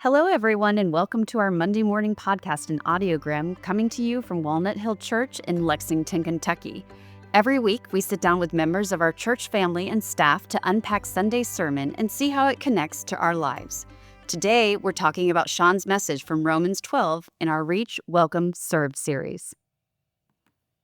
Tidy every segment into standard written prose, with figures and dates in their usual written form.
Hello, everyone, and welcome to our Monday morning podcast in Audiogram, coming to you from Walnut Hill Church in Lexington, Kentucky. Every week, we sit down with members of our church family and staff to unpack Sunday's sermon and see how it connects to our lives. Today, we're talking about Sean's message from Romans 12 in our Reach, Welcome, Serve series.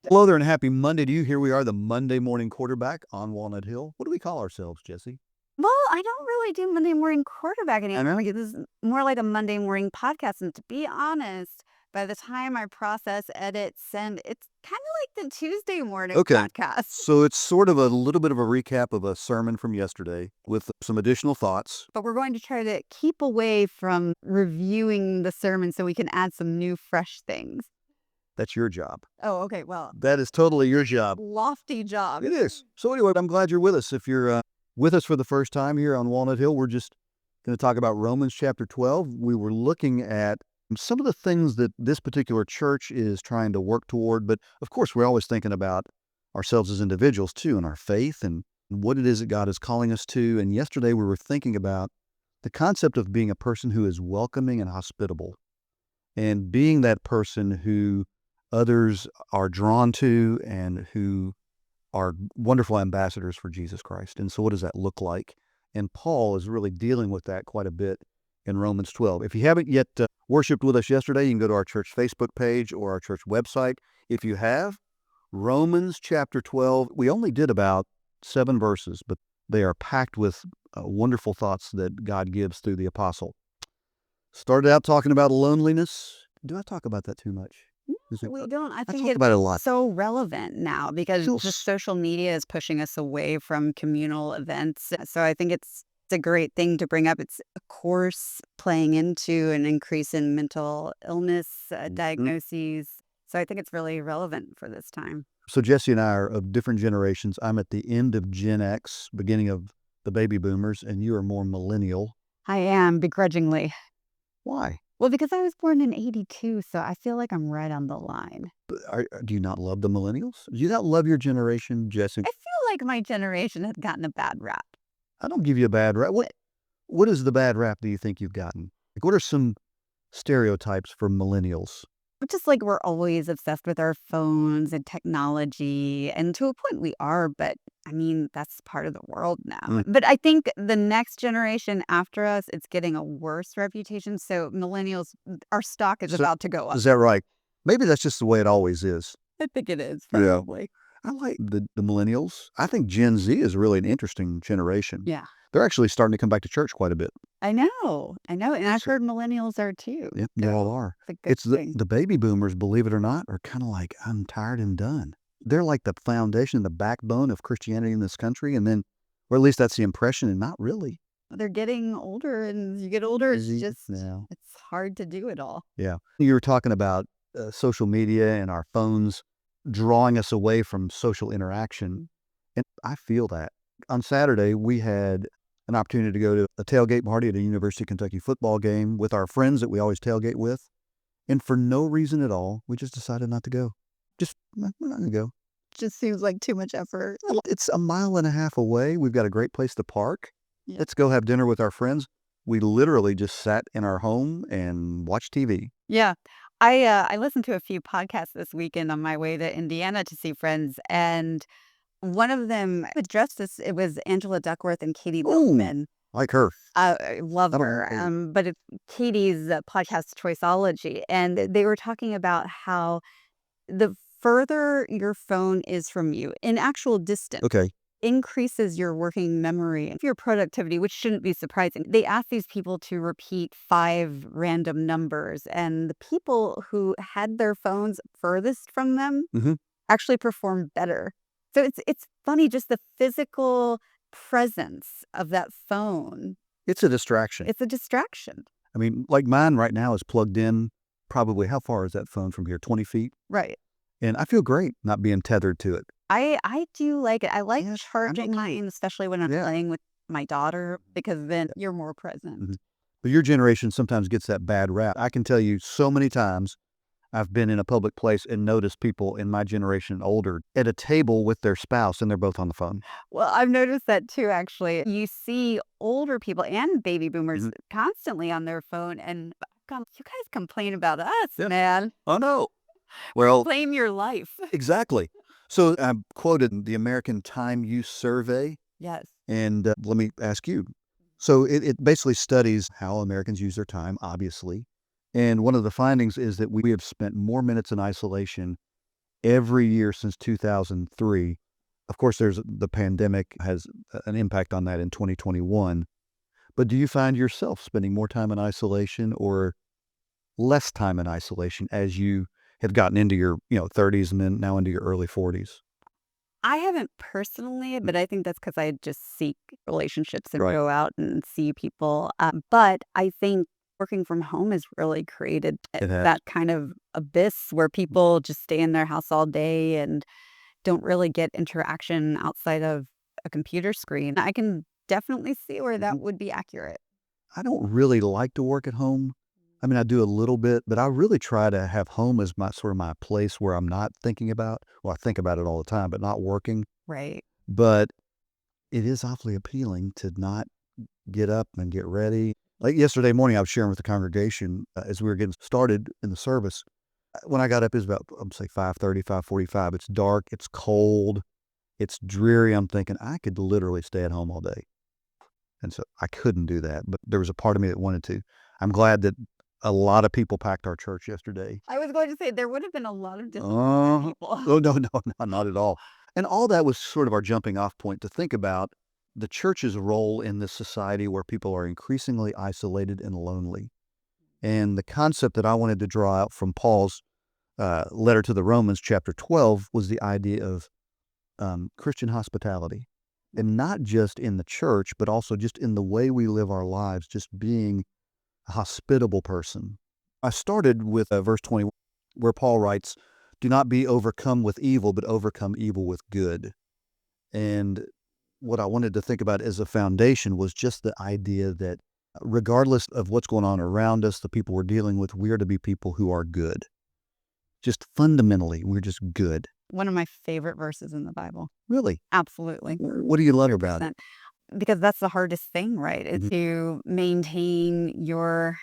Hello there and happy Monday to you. Here we are, the Monday morning quarterback on Walnut Hill. What do we call ourselves, Jesse? Well, I don't really do Monday morning quarterback anymore. This is more like a Monday morning podcast. And to be honest, by the time I process, edit, send, it's kind of like the Tuesday morning podcast. So it's sort of a little bit of a recap of a sermon from yesterday with some additional thoughts. But we're going to try to keep away from reviewing the sermon so we can add some new, fresh things. That's your job. Oh, okay. Well, That is totally your job. lofty job. It is. So anyway, I'm glad you're with us. If you're with us for the first time here on Walnut Hill, we're just going to talk about Romans chapter 12. We were looking at some of the things that this particular church is trying to work toward. But of course, we're always thinking about ourselves as individuals too, and our faith and what it is that God is calling us to. And yesterday we were thinking about the concept of being a person who is welcoming and hospitable, and being that person who others are drawn to and who are wonderful ambassadors for Jesus Christ. And so what does that look like? And Paul is really dealing with that quite a bit in Romans 12. If you haven't yet worshiped with us yesterday, you can go to our church Facebook page or our church website. If you have, Romans chapter 12, we only did about 7 verses, but they are packed with wonderful thoughts that God gives through the apostle. Started out talking about loneliness. Do I talk about that too much? We don't. I think talk it's about it a lot. so relevant now because Feels- just social media is pushing us away from communal events. So I think it's a great thing to bring up. It's, of course, playing into an increase in mental illness diagnoses. So I think it's really relevant for this time. So Jesse and I are of different generations. I'm at the end of Gen X, beginning of the baby boomers, and you are more millennial. I am, begrudgingly. Why? Well, because I was born in 82, so I feel like I'm right on the line. Do you not love the millennials? Do you not love your generation, Jesse? I feel like my generation has gotten a bad rap. I don't give you a bad rap. What is the bad rap do you think you've gotten? Like, what are some stereotypes for millennials? Just like we're always obsessed with our phones and technology, and to a point we are, but I mean, that's part of the world now. But I think the next generation after us, it's getting a worse reputation. So millennials, our stock is about to go up. Is that right? Maybe that's just the way it always is. I think it is, Yeah. probably. I like the millennials. I think Gen Z is really an interesting generation. Yeah. They're actually starting to come back to church quite a bit. I know. And I've heard millennials are too. Yeah, they all are. It's a good It's thing. the baby boomers, believe it or not, are kind of like, I'm tired and done. They're like the foundation, the backbone of Christianity in this country. And then, or at least that's the impression, and not really. They're getting older, and as you get older, it's Busy just, now. it's hard to do it all. Yeah. You were talking about social media and our phones drawing us away from social interaction. And I feel that. On Saturday, we had an opportunity to go to a tailgate party at a University of Kentucky football game with our friends that we always tailgate with. And for no reason at all, we just decided not to go. We're not going to go. Just seems like too much effort. It's a mile and a half away. We've got a great place to park. Yeah. Let's go have dinner with our friends. We literally just sat in our home and watched TV. Yeah. I listened to a few podcasts this weekend on my way to Indiana to see friends, and one of them addressed this. It was Angela Duckworth and Katie Milkman. Like her. I love I don't her. know. But it's Katie's podcast, Choiceology, and they were talking about how the further your phone is from you in actual distance, Okay. increases your working memory and your productivity, which shouldn't be surprising. They asked these people to repeat 5 random numbers, and the people who had their phones furthest from them actually performed better. So it's funny, just the physical presence of that phone. It's a distraction. It's a distraction. I mean, like mine right now is plugged in. Probably, how far is that phone from here? 20 feet? Right. And I feel great not being tethered to it. I do like it. I like Yeah, charging mine, especially when I'm Yeah. playing with my daughter, because then you're more present. But your generation sometimes gets that bad rap. I can tell you so many times I've been in a public place and noticed people in my generation and older at a table with their spouse, and they're both on the phone. Well, I've noticed that too, actually. You see older people and baby boomers Mhm. constantly on their phone, and you guys complain about us, Yeah. man. Oh, no. Well, Claim your life. exactly. So I quoted the American Time Use Survey, Yes. and let me ask you. So it basically studies how Americans use their time, obviously. And one of the findings is that we have spent more minutes in isolation every year since 2003. Of course, there's the pandemic has an impact on that in 2021. But do you find yourself spending more time in isolation or less time in isolation as you have gotten into your 30s and then now into your early 40s? I haven't personally, but I think that's because I just seek relationships and Right. go out and see people. But I think working from home has really created It has. that kind of abyss where people just stay in their house all day and don't really get interaction outside of a computer screen. I can definitely see where that Mhm. would be accurate. I don't really like to work at home. I mean, I do a little bit, but I really try to have home as my sort of my place where I'm not thinking about, well, I think about it all the time, but not working. Right. But it is awfully appealing to not get up and get ready. Like yesterday morning, I was sharing with the congregation as we were getting started in the service. When I got up, it was about, I'm say 5:30, 5:45. It's dark, it's cold, it's dreary. I'm thinking I could literally stay at home all day. And so I couldn't do that, but there was a part of me that wanted to. I'm glad that a lot of people packed our church yesterday. I was going to say there would have been a lot of disappointed Oh, people. no, no, no, no, not at all. And all that was sort of our jumping off point to think about the church's role in this society where people are increasingly isolated and lonely. And the concept that I wanted to draw out from Paul's letter to the Romans, chapter 12, was the idea of Christian hospitality. And not just in the church, but also just in the way we live our lives, just being a hospitable person. I started with verse 21, where Paul writes, "Do not be overcome with evil, but overcome evil with good." And what I wanted to think about as a foundation was just the idea that regardless of what's going on around us, the people we're dealing with, we're to be people who are good. Just fundamentally, we're just good. One of my favorite verses in the Bible. Really. Absolutely. What do you love about it? 100%. Because that's the hardest thing, right? Is Mhm. to maintain your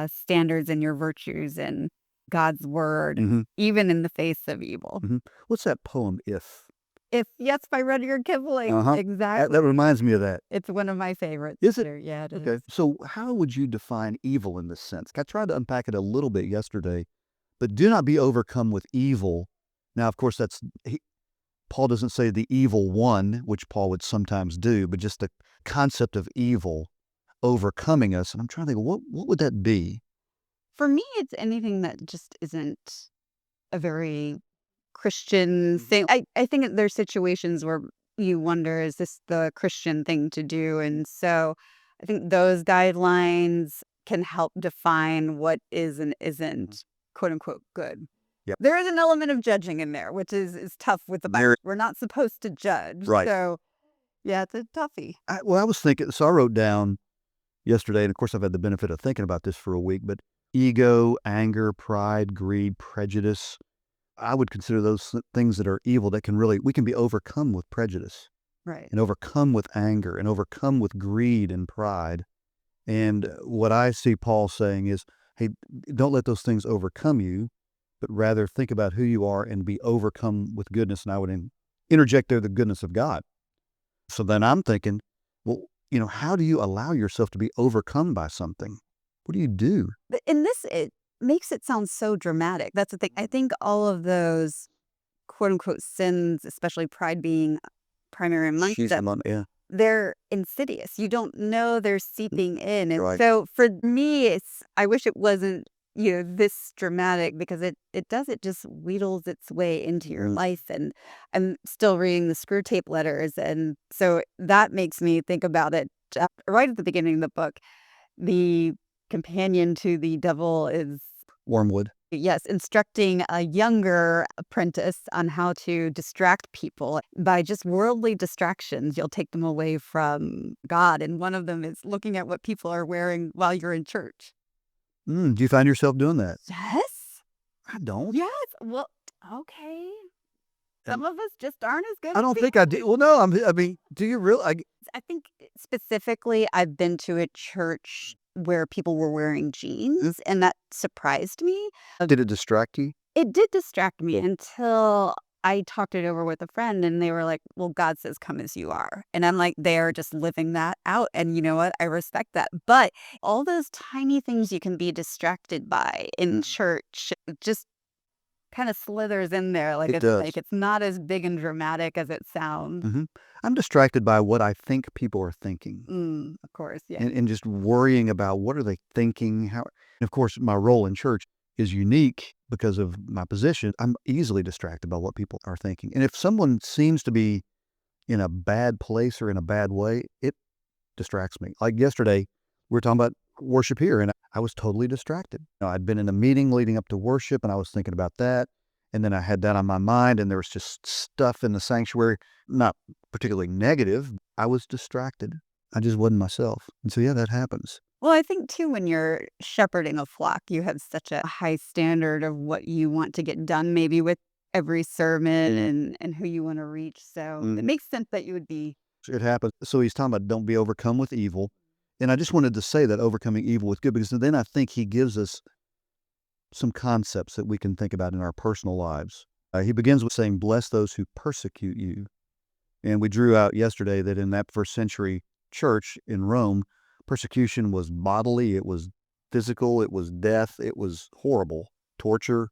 standards and your virtues and God's word, Mhm. even in the face of evil. Mhm. What's that poem, If? If yes, by Rudyard Kipling. Uh-huh. That Exactly. reminds me of that. It's one of my favorites. Is it? There. Yeah, it Okay. is. So how would you define evil in this sense? I tried to unpack it a little bit yesterday, but do not be overcome with evil. Now, of course, Paul doesn't say the evil one, which Paul would sometimes do, but just the concept of evil overcoming us. And I'm trying to think, what would that be? For me, it's anything that just isn't a very Christian thing. I think there's situations where you wonder, is this the Christian thing to do? And so I think those guidelines can help define what is and Mhm. isn't quote unquote good. Yep. There is an element of judging in there, which is tough with the Bible. Very We're not supposed to judge. right. So yeah, it's a toughie. Well, I was thinking, so I wrote down yesterday, and of course, I've had the benefit of thinking about this for a week, but ego, anger, pride, greed, prejudice. I would consider those things that are evil that we can be overcome with prejudice Right. and overcome with anger and overcome with greed and pride. And what I see Paul saying is, hey, don't let those things overcome you, but rather think about who you are and be overcome with goodness. And I would interject there the goodness of God. So then I'm thinking, well, how do you allow yourself to be overcome by something? What do you do? But in this, it makes it sound so dramatic. That's the thing. I think all of those quote unquote sins, especially pride being primary amongst She's the them, mom. Yeah. they're insidious. You don't know they're seeping in. And Right. so for me, I wish it wasn't, this dramatic because it just wheedles its way into your Mm. life. And I'm still reading the screw tape letters. And so that makes me think about it right at the beginning of the book. The companion to the devil is, Wormwood. yes, instructing a younger apprentice on how to distract people by just worldly distractions. You'll take them away from God. And one of them is looking at what people are wearing while you're in church. Do you find yourself doing that? Yes. I don't. Yes. Well, okay. Some of us just aren't as good I as don't the think I do. Well, no, I mean, do you really? I think specifically, I've been to a church where people were wearing jeans, and that surprised me. Did it distract you? It did distract me until I talked it over with a friend, and they were like, "Well, God says, 'Come as you are.'" And I'm like, they are just living that out, and you know what? I respect that. But all those tiny things you can be distracted by in church just kinda slithers in there It does. like it's not as big and dramatic as it sounds. Hmm. I'm distracted by what I think people are thinking, Of course, yeah. and just worrying about what are they thinking. How, and of course, my role in church is unique because of my position. I'm easily distracted by what people are thinking, and if someone seems to be in a bad place or in a bad way, it distracts me. Like yesterday, we were talking about worship here, and I was totally distracted. I'd been in a meeting leading up to worship, and I was thinking about that. And then I had that on my mind, and there was just stuff in the sanctuary, not particularly negative. I was distracted. I just wasn't myself. And so, yeah, that happens. Well, I think too when you're shepherding a flock, you have such a high standard of what you want to get done maybe with every sermon and who you wanna reach, so it Mm. makes sense that you would be. It happens. So he's talking about don't be overcome with evil. And I just wanted to say that overcoming evil with good, because then I think he gives us some concepts that we can think about in our personal lives. He begins with saying, bless those who persecute you. And we drew out yesterday that in that first century church in Rome, persecution was bodily, it was physical, it was death, it was horrible, torture.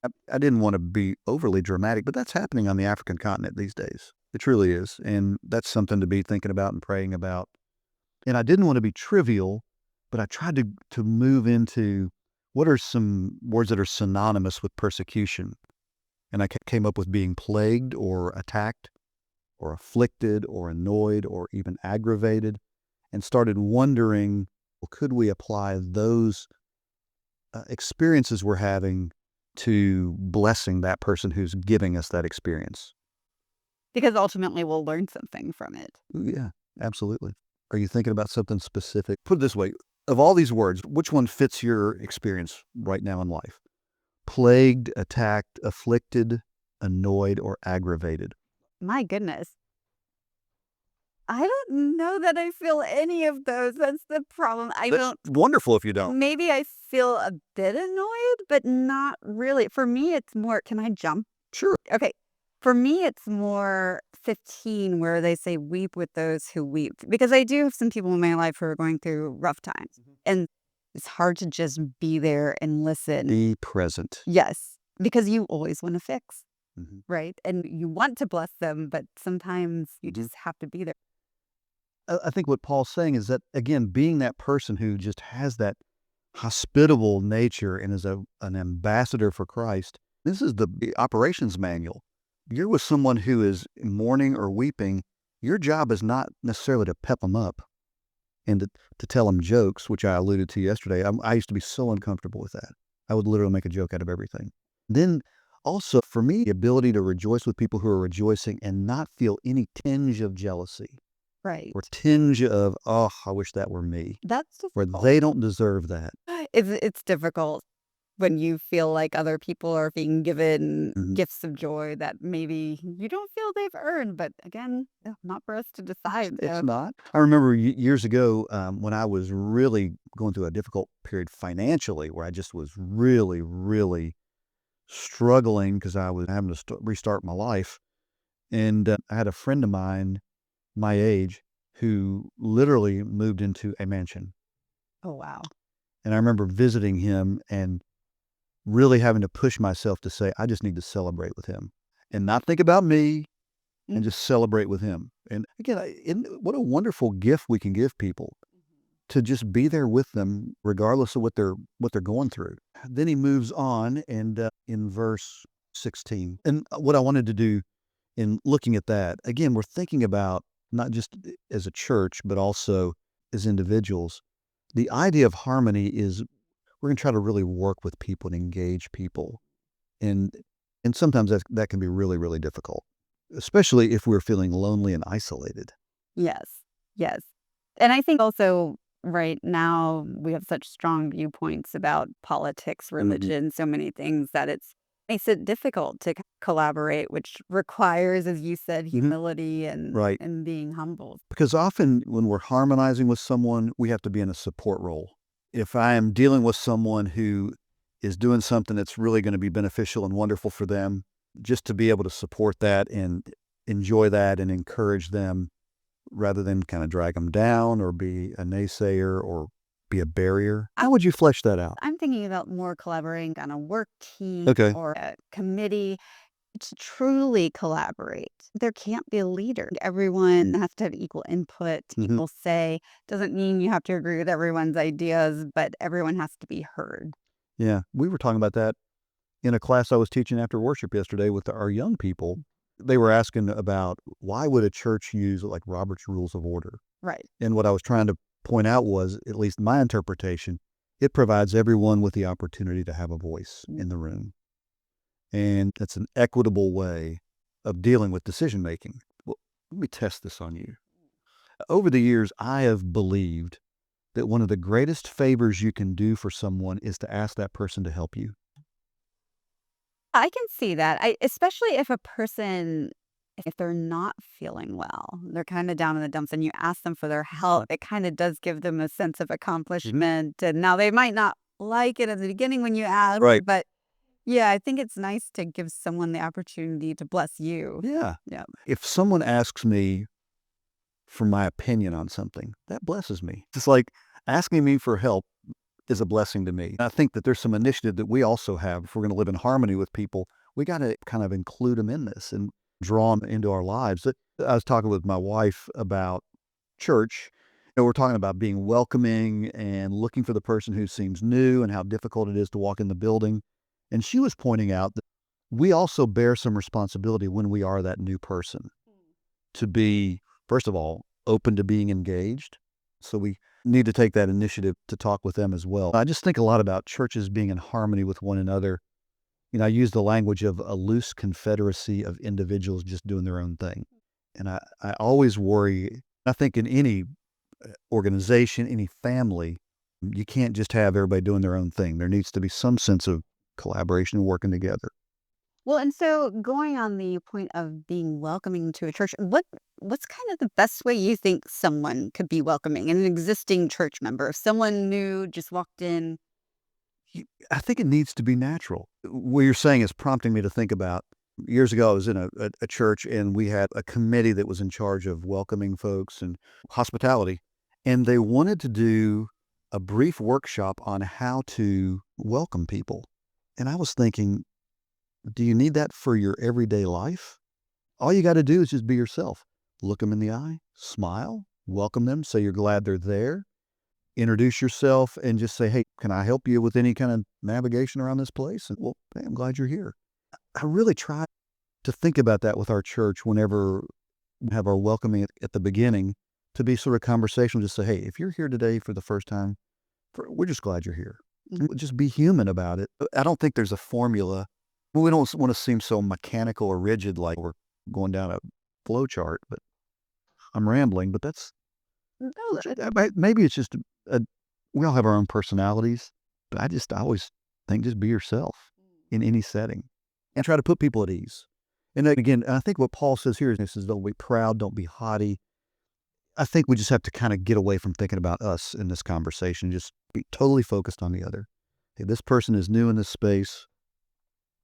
I didn't want to be overly dramatic, but that's happening on the African continent these days. It truly is. And that's something to be thinking about and praying about. And I didn't want to be trivial, but I tried to move into what are some words that are synonymous with persecution. And I came up with being plagued or attacked or afflicted or annoyed or even aggravated, and started wondering, well, could we apply those experiences we're having to blessing that person who's giving us that experience? Because ultimately we'll learn something from it. Yeah, absolutely. Are you thinking about something specific? Put it this way, of all these words, which one fits your experience right now in life? Plagued, attacked, afflicted, annoyed, or aggravated? My goodness. I don't know that I feel any of those, that's the problem. I That's don't. wonderful if you don't. Maybe I feel a bit annoyed, but not really. For me, it's more, can I jump? Sure. Okay. For me, it's more 15 where they say weep with those who weep. Because I do have some people in my life who are going through rough times. And it's hard to just be there and listen. Be present. Yes. Because you always want to fix, Mhm. right? And you want to bless them, but sometimes you Mhm. just have to be there. I think what Paul's saying is that, again, being that person who just has that hospitable nature and is an ambassador for Christ, this is the operations manual. You're with someone who is mourning or weeping. Your job is not necessarily to pep them up and to tell them jokes, which I alluded to yesterday. I used to be so uncomfortable with that. I would literally make a joke out of everything. Then also, for me, the ability to rejoice with people who are rejoicing and not feel any tinge of jealousy Right. or tinge of, oh, I wish that were me, That's where difficult. they don't deserve that. It's difficult when you feel like other people are being given Mhm. gifts of joy that maybe you don't feel they've earned, but again, not for us to decide. It's not. I remember years ago when I was really going through a difficult period financially, where I just was really, really struggling because I was having to restart my life. And I had a friend of mine, my age, who literally moved into a mansion. Oh, wow. And I remember visiting him and really having to push myself to say, I just need to celebrate with him and not think about me and Mm. just celebrate with him. And again, what a wonderful gift we can give people to just be there with them, regardless of what they're going through. Then he moves on, and in verse 16, and what I wanted to do in looking at that again, we're thinking about not just as a church, but also as individuals. The idea of harmony is we're going to try to really work with people and engage people, and sometimes that can be really, really difficult, especially if we're feeling lonely and isolated. Yes. Yes. And I think also Right now, we have such strong viewpoints about politics, Mhm. religion, so many things that it's makes it difficult to collaborate, which requires, as you said, Mhm. humility Right. and being humble. Because often when we're harmonizing with someone, we have to be in a support role. If I am dealing with someone who is doing something that's really going to be beneficial and wonderful for them, just to be able to support that and enjoy that and encourage them rather than kind of drag them down or be a naysayer or be a barrier. How would you flesh that out? I'm thinking about more collaborating on a work team Okay. or a committee to truly collaborate. There can't be a leader. Everyone has to have equal input, Hmm. equal say. Doesn't mean you have to agree with everyone's ideas, but everyone has to be heard. Yeah. We were talking about that in a class I was teaching after worship yesterday with our young people. They were asking about why would a church use like Robert's Rules of Order? Right. And what I was trying to point out was, at least my interpretation, it provides everyone with the opportunity to have a voice in the room. And it's an equitable way of dealing with decision making. Well, let me test this on you. Over the years, I have believed that one of the greatest favors you can do for someone is to ask that person to help you. I can see that. Especially if a person if they're not feeling well, they're kinda down in the dumps and you ask them for their help, it kinda does give them a sense of Hmm. accomplishment, and now they might not like it at the beginning when you ask, Right. but yeah, I think it's nice to give someone the opportunity to bless you. Yeah. Yeah. If someone asks me for my opinion on something, that blesses me. It's like asking me for help is a blessing to me. I think that there's some initiative that we also have. If we're going to live in harmony with people, we got to kind of include them in this and draw them into our lives. I was talking with my wife about church. We're talking about being welcoming and looking for the person who seems new and how difficult it is to walk in the building. And she was pointing out that we also bear some responsibility when we are that new person to be, first of all, open to being engaged. So we need to take that initiative to talk with them as well. I just think a lot about churches being in harmony with one another. I use the language of a loose confederacy of individuals just doing their own thing. And I always worry, I think in any organization, any family, you can't just have everybody doing their own thing. There needs to be some sense of collaboration and working together. Well, and so going on the point of being welcoming to a church, what's kind of the best way you think someone could be welcoming, an existing church member, if someone new just walked in? I think it needs to be natural. What you're saying is prompting me to think about years ago, I was in a church and we had a committee that was in charge of welcoming folks and hospitality. And they wanted to do a brief workshop on how to welcome people. And I was thinking, do you need that for your everyday life? All you got to do is just be yourself. Look them in the eye, smile, welcome them, say you're glad they're there, introduce yourself and just say, "Hey, can I help you with any kind of navigation around this place?" And, "Well, hey, I'm glad you're here." I really try to think about that with our church whenever we have our welcoming at the beginning to be sort of conversational. Just say, "Hey, if you're here today for the first time, we're just glad you're here." And just be human about it. I don't think there's a formula. We don't want to seem so mechanical or rigid like we're going down a flow chart, but I'm rambling, but that's No, maybe it's just a we all have our own personalities, but I always think just be yourself in any setting and try to put people at ease. And then again, I think what Paul says here is don't be proud, don't be haughty. I think we just have to kind of get away from thinking about us in this conversation, just be totally focused on the other. Hey, this person is new in this space.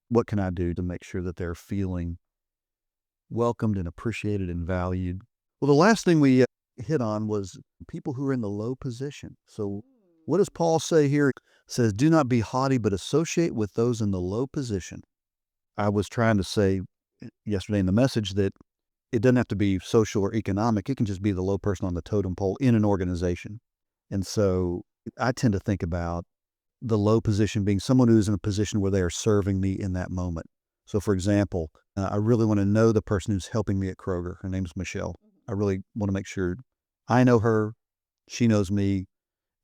What can I do to make sure that they're feeling welcomed and appreciated and valued? Well, the last thing we hit on was people who are in the low position. So, what does Paul say here? It says, "Do not be haughty, but associate with those in the low position." I was trying to say yesterday in the message that it doesn't have to be social or economic. It can just be the low person on the totem pole in an organization. And so, I tend to think about the low position being someone who's in a position where they are serving me in that moment. So, for example, I really want to know the person who's helping me at Kroger. Her name's Michelle. I really want to make sure I know her, she knows me,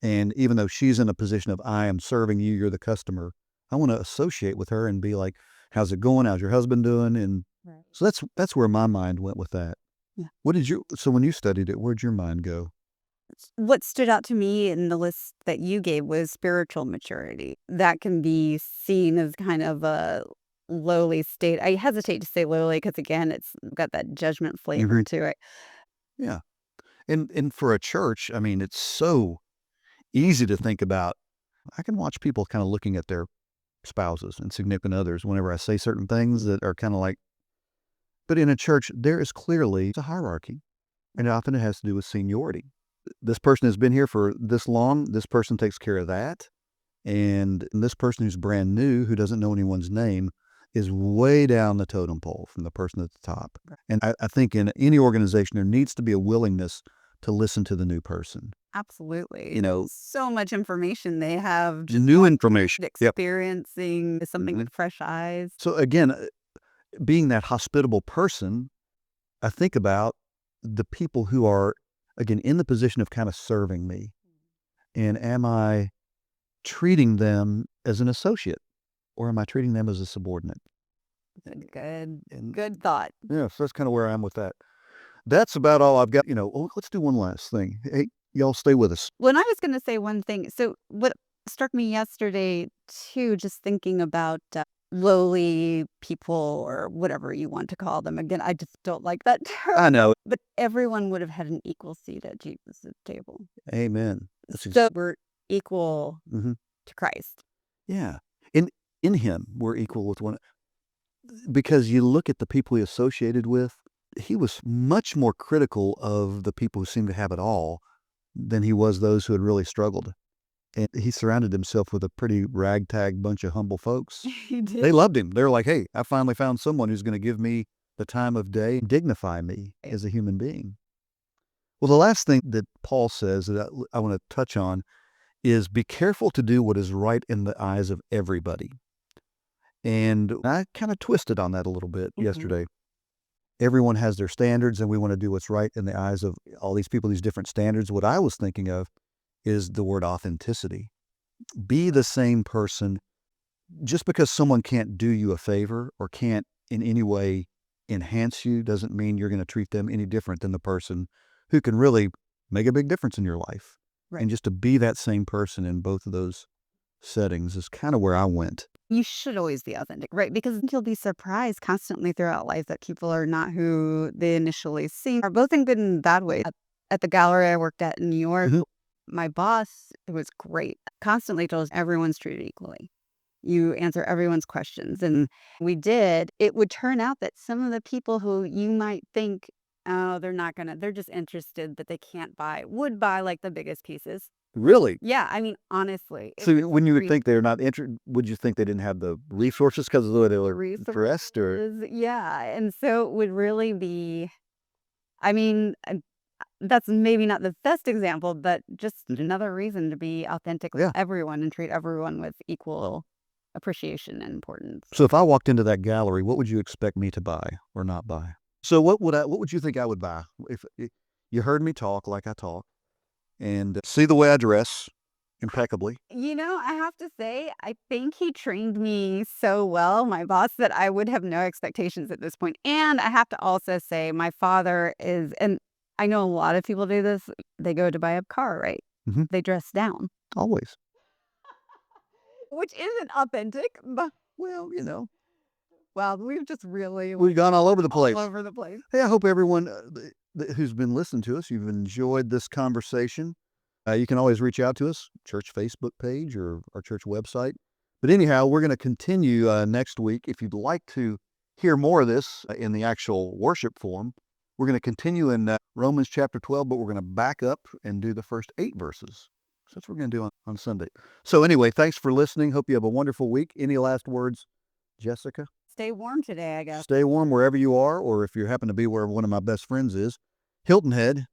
and even though she's in a position of I am serving you, you're the customer, I want to associate with her and be like, "How's it going? How's your husband doing?" And right. so that's where my mind went with that. Yeah. What did you? So when you studied it, where'd your mind go? What stood out to me in the list that you gave was spiritual maturity. That can be seen as kind of a lowly state. I hesitate to say lowly because, again, it's got that judgment flavor Mhm. to it. Yeah. And for a church, I mean, it's so easy to think about. I can watch people kind of looking at their spouses and significant others whenever I say certain things that are kind of like, but in a church, there is clearly a hierarchy, and often it has to do with seniority. This person has been here for this long. This person takes care of that. And this person who's brand new, who doesn't know anyone's name, is way down the totem pole from the person at the top. And I think in any organization, there needs to be a willingness to listen to the new person. Absolutely. You know, So much information they have just new information. Yep. experiencing something with fresh eyes. So again, being that hospitable person, I think about the people who are, again, in the position of kind of serving me. And am I treating them as an associate, or am I treating them as a subordinate? Good thought. Yeah, so that's kind of where I am with that. That's about all I've got. Let's do one last thing. Hey, y'all stay with us. When I was going to say one thing, so what struck me yesterday too, just thinking about lowly people or whatever you want to call them. Again, I just don't like that term. I know. But everyone would have had an equal seat at Jesus' table. Amen. So we're equal Mhm. to Christ. Yeah. In him, we're equal with one. Because you look at the people he associated with, he was much more critical of the people who seemed to have it all than he was those who had really struggled. And he surrounded himself with a pretty ragtag bunch of humble folks. He did. They loved him. They were like, hey, I finally found someone who's going to give me the time of day and dignify me as a human being. Well, the last thing that Paul says that I want to touch on is be careful to do what is right in the eyes of everybody. And I kind of twisted on that a little bit yesterday. Everyone has their standards, and we want to do what's right in the eyes of all these people, these different standards. What I was thinking of is the word authenticity. Be the same person. Just because someone can't do you a favor or can't in any way enhance you doesn't mean you're going to treat them any different than the person who can really make a big difference in your life. Right. And just to be that same person in both of those settings is kind of where I went. You should always be authentic, right? Because you'll be surprised constantly throughout life that people are not who they initially seem, are both in good and bad ways. At the gallery I worked at in New York, my boss, it was great, constantly told us everyone's treated equally. You answer everyone's questions. And we did. It would turn out that some of the people who you might think, oh, they're just interested, but they can't buy, would buy like the biggest pieces. Really? Yeah, I mean, honestly. So when you would think they're not interested, would you think they didn't have the resources because of the way they were dressed? Or Yeah, and so it would really be, I mean, that's maybe not the best example, but just another reason to be authentic with everyone and treat everyone with equal appreciation and importance. So if I walked into that gallery, what would you expect me to buy or not buy? So what would you think I would buy if you heard me talk like I talk and see the way I dress impeccably? I have to say, I think he trained me so well, my boss, that I would have no expectations at this point. And I have to also say, my father is, and I know a lot of people do this, they go to buy a car, right? They dress down. Always. Which isn't authentic, but Well, well, we've gone all over the place. all over the place. Hey, I hope everyone who's been listening to us, you've enjoyed this conversation. You can always reach out to us, church Facebook page or our church website. But anyhow, we're going to continue next week. If you'd like to hear more of this in the actual worship form, we're going to continue in Romans chapter 12, but we're going to back up and do the first 8 verses. So that's what we're going to do on Sunday. So anyway, thanks for listening. Hope you have a wonderful week. Any last words, Jessica? Stay warm today, I guess. Stay warm wherever you are, or if you happen to be where one of my best friends is. Hilton Head,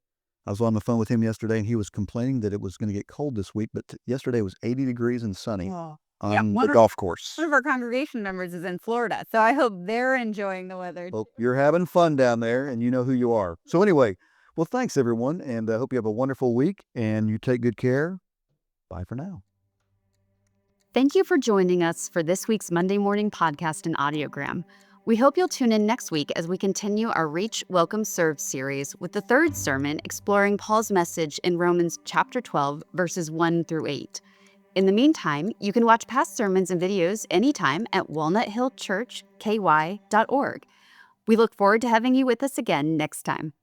I was on the phone with him yesterday, and he was complaining that it was going to get cold this week, but yesterday was 80 degrees and sunny on the golf course. One of our congregation members is in Florida, so I hope they're enjoying the weather. Well, you're having fun down there, and you know who you are. So anyway, well, thanks, everyone, and I hope you have a wonderful week, and you take good care. Bye for now. Thank you for joining us for this week's Monday morning podcast and audiogram. We hope you'll tune in next week as we continue our Reach, Welcome, Serve series with the third sermon exploring Paul's message in Romans chapter 12, verses 1 through 8. In the meantime, you can watch past sermons and videos anytime at walnuthillchurchky.org. We look forward to having you with us again next time.